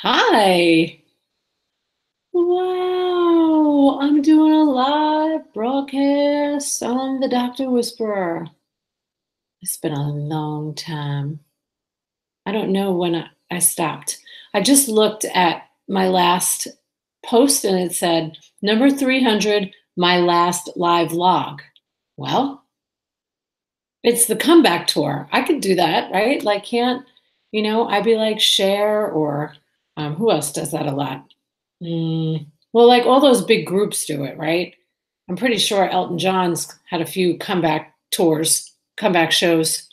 Hi. Wow, I'm doing a live broadcast on the Dr. Whisperer. It's been a long time. I don't know when I stopped. I just looked at my last post and it said number 300, my last live log. Well, it's the comeback tour. I could do that, right? Like, I'd be like Cher or who else does that a lot? Well, like all those big groups do it, right? I'm pretty sure Elton John's had a few comeback tours, comeback shows.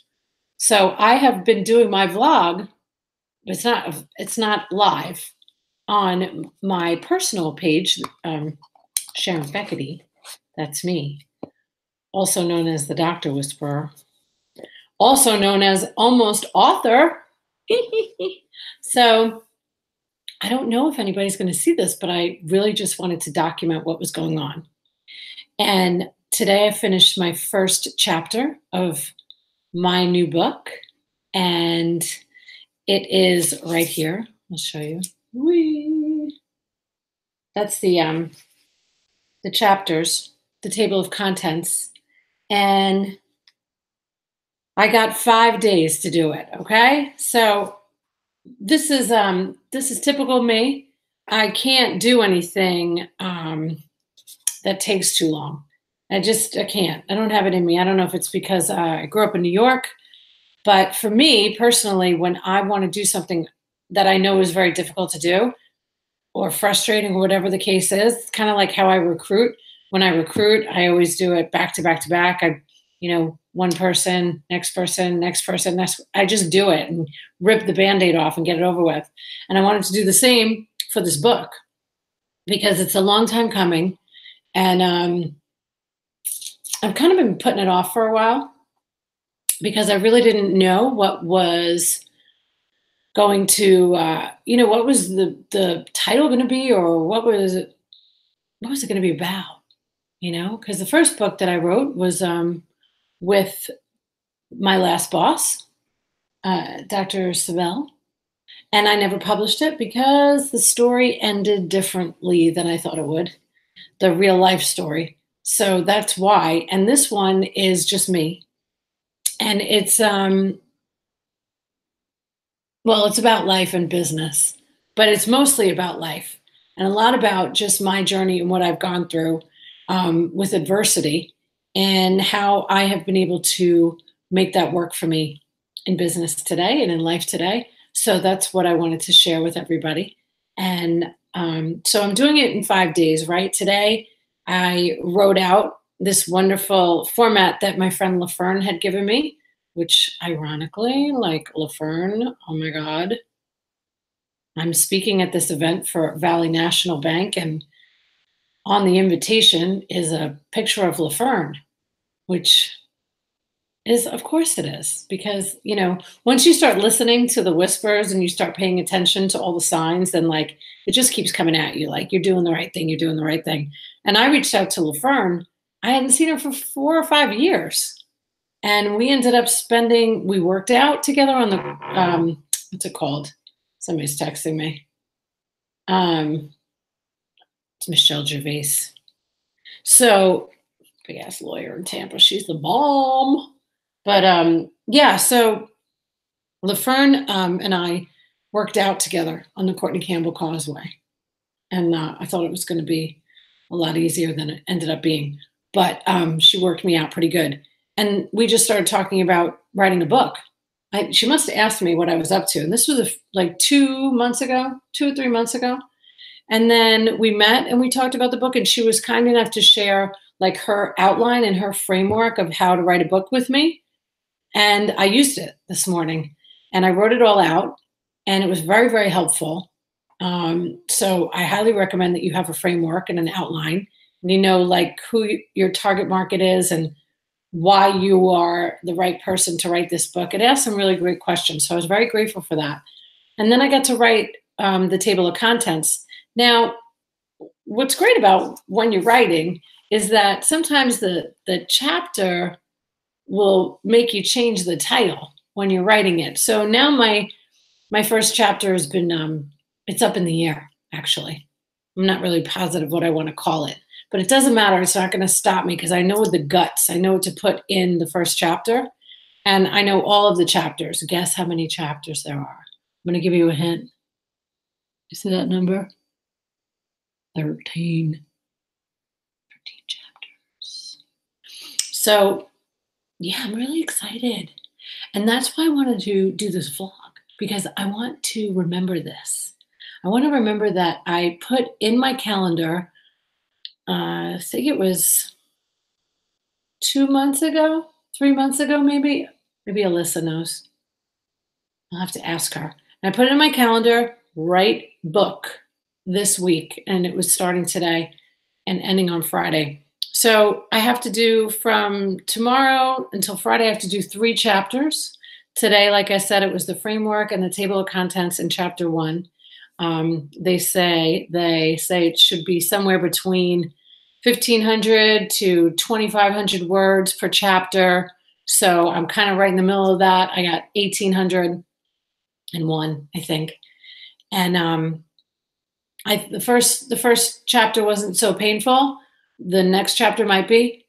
So I have been doing my vlog. It's not live on my personal page, Sharon Beckety. That's me, also known as the Doctor Whisperer, also known as almost author. So I don't know if anybody's going to see this, but I really just wanted to document what was going on. And today I finished my first chapter of my new book, and it is right here. I'll show you. Whee! That's the chapters, the table of contents, and I got 5 days to do it. Okay, so this is typical me. I can't do anything that takes too long. I can't. I don't have it in me. I don't know if it's because I grew up in New York, but for me personally, when I want to do something that I know is very difficult to do or frustrating or whatever the case is, it's kind of like how I recruit. When I recruit, I always do it back to back to back. One person, next person, next person. I just do it and rip the Band-Aid off and get it over with. And I wanted to do the same for this book because it's a long time coming. And I've kind of been putting it off for a while because I really didn't know what was going to, what was the title going to be, or what was it going to be about? Because the first book that I wrote was with my last boss, Dr. Savell, and I never published it because the story ended differently than I thought it would, the real life story. So that's why. And this one is just me. And it's about life and business, but it's mostly about life and a lot about just my journey and what I've gone through with adversity and how I have been able to make that work for me in business today and in life today. So that's what I wanted to share with everybody. And so I'm doing it in 5 days, right? Today, I wrote out this wonderful format that my friend LaFern had given me, which ironically, like LaFern, oh my God, I'm speaking at this event for Valley National Bank, and on the invitation is a picture of LaFern, which is, of course, it is, because once you start listening to the whispers and you start paying attention to all the signs, then like it just keeps coming at you, like you're doing the right thing, you're doing the right thing. And I reached out to LaFern. I hadn't seen her for 4 or 5 years. And we worked out together on the, what's it called? Somebody's texting me. It's Michelle Gervais. So, big ass lawyer in Tampa. She's the bomb. But yeah, so LaFern and I worked out together on the Courtney Campbell Causeway. And I thought it was going to be a lot easier than it ended up being. But she worked me out pretty good. And we just started talking about writing a book. She must have asked me what I was up to. And this was like 2 months ago, 2 or 3 months ago. And then we met and we talked about the book. And she was kind enough to share like her outline and her framework of how to write a book with me. And I used it this morning and I wrote it all out. And it was very, very helpful. So I highly recommend that you have a framework and an outline. And you know, like who your target market is and why you are the right person to write this book. It asked some really great questions. So I was very grateful for that. And then I got to write the table of contents. Now, what's great about when you're writing is that sometimes the chapter will make you change the title when you're writing it. So now my first chapter has been It's up in the air, actually. I'm not really positive what I want to call it, but it doesn't matter. It's not going to stop me because I know the guts. I know what to put in the first chapter, and I know all of the chapters. Guess how many chapters there are? I'm going to give you a hint. You see that number? 13. 13 chapters. So, yeah, I'm really excited. And that's why I wanted to do this vlog because I want to remember this. I want to remember that I put in my calendar, I think it was 2 months ago, 3 months ago, maybe. Maybe Alyssa knows. I'll have to ask her. And I put it in my calendar, write book this week. And it was starting today and ending on Friday. So I have to do from tomorrow until Friday, I have to do 3 chapters. Today, like I said, it was the framework and the table of contents in chapter 1. They say it should be somewhere between 1,500 to 2,500 words per chapter. So I'm kind of right in the middle of that. I got 1,801, I think. And the first chapter wasn't so painful. The next chapter might be,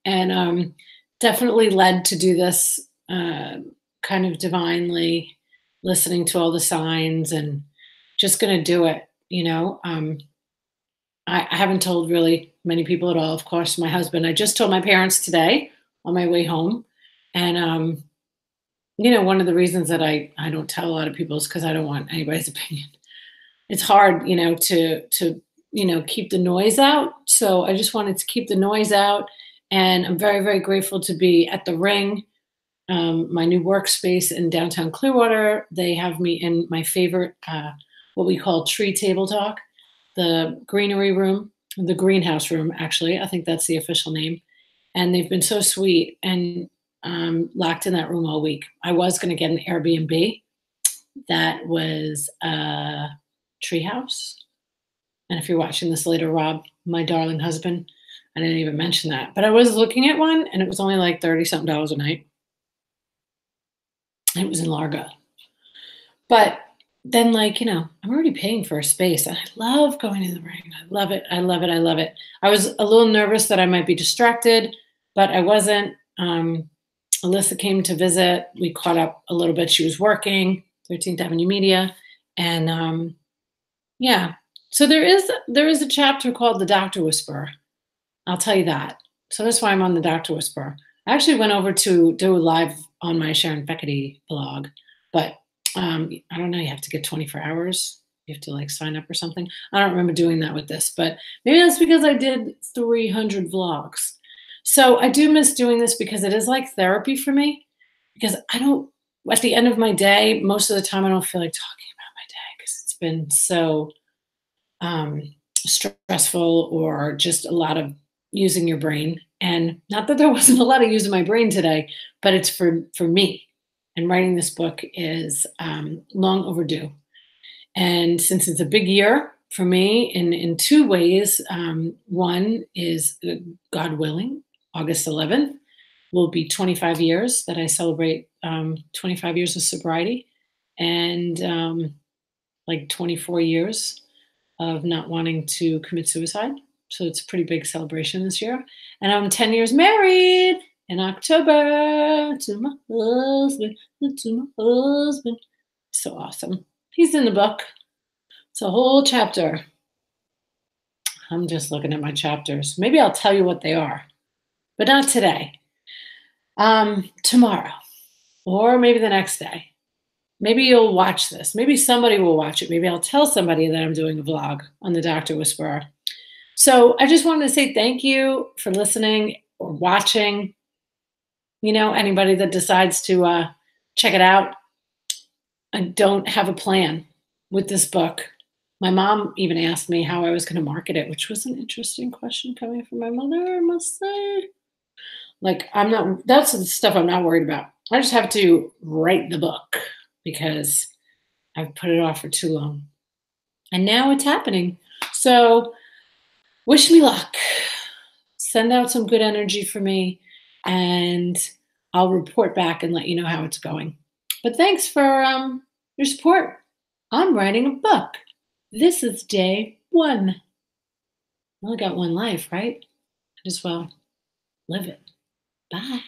and definitely led to do this kind of divinely, listening to all the signs and just going to do it. I haven't told really many people at all. Of course, my husband. I just told my parents today on my way home, and one of the reasons that I don't tell a lot of people is because I don't want anybody's opinion. It's hard, to keep the noise out. So I just wanted to keep the noise out, and I'm very, very grateful to be at the Ring, my new workspace in downtown Clearwater. They have me in my favorite, what we call tree table talk, the greenery room, the greenhouse room, actually. I think that's the official name. And they've been so sweet and locked in that room all week. I was going to get an Airbnb that was a treehouse. And if you're watching this later, Rob, my darling husband, I didn't even mention that. But I was looking at one, and it was only like $30-something a night. It was in Largo. But then, I'm already paying for a space. And I love going to the Ring. I love it. I love it. I love it. I was a little nervous that I might be distracted, but I wasn't. Alyssa came to visit. We caught up a little bit. She was working, 13th Avenue Media. And yeah. So there is a chapter called The Doctor Whisperer. I'll tell you that. So that's why I'm on The Doctor Whisperer. I actually went over to do a live on my Sharon Feckety blog, but I don't know. You have to get 24 hours. You have to sign up or something. I don't remember doing that with this, but maybe that's because I did 300 vlogs. So I do miss doing this because it is like therapy for me, because at the end of my day, most of the time I don't feel like talking about my day because it's been so stressful or just a lot of using your brain. And not that there wasn't a lot of using my brain today, but it's for me. And writing this book is long overdue. And since it's a big year for me in 2 ways, one is, God willing, August 11th will be 25 years that I celebrate 25 years of sobriety, and 24 years of not wanting to commit suicide. So it's a pretty big celebration this year. And I'm 10 years married in October to my husband. So awesome. He's in the book. It's a whole chapter. I'm just looking at my chapters. Maybe I'll tell you what they are, but not today. Tomorrow, or maybe the next day. Maybe you'll watch this. Maybe somebody will watch it. Maybe I'll tell somebody that I'm doing a vlog on The Doctor Whisperer. So I just wanted to say thank you for listening or watching. Anybody that decides to check it out. I don't have a plan with this book. My mom even asked me how I was going to market it, which was an interesting question coming from my mother, I must say. That's the stuff I'm not worried about. I just have to write the book because I've put it off for too long. And now it's happening. So wish me luck. Send out some good energy for me, and I'll report back and let you know how it's going. But thanks for your support. I'm writing a book. This is day one. I only got one life, right? Might as well live it. Bye.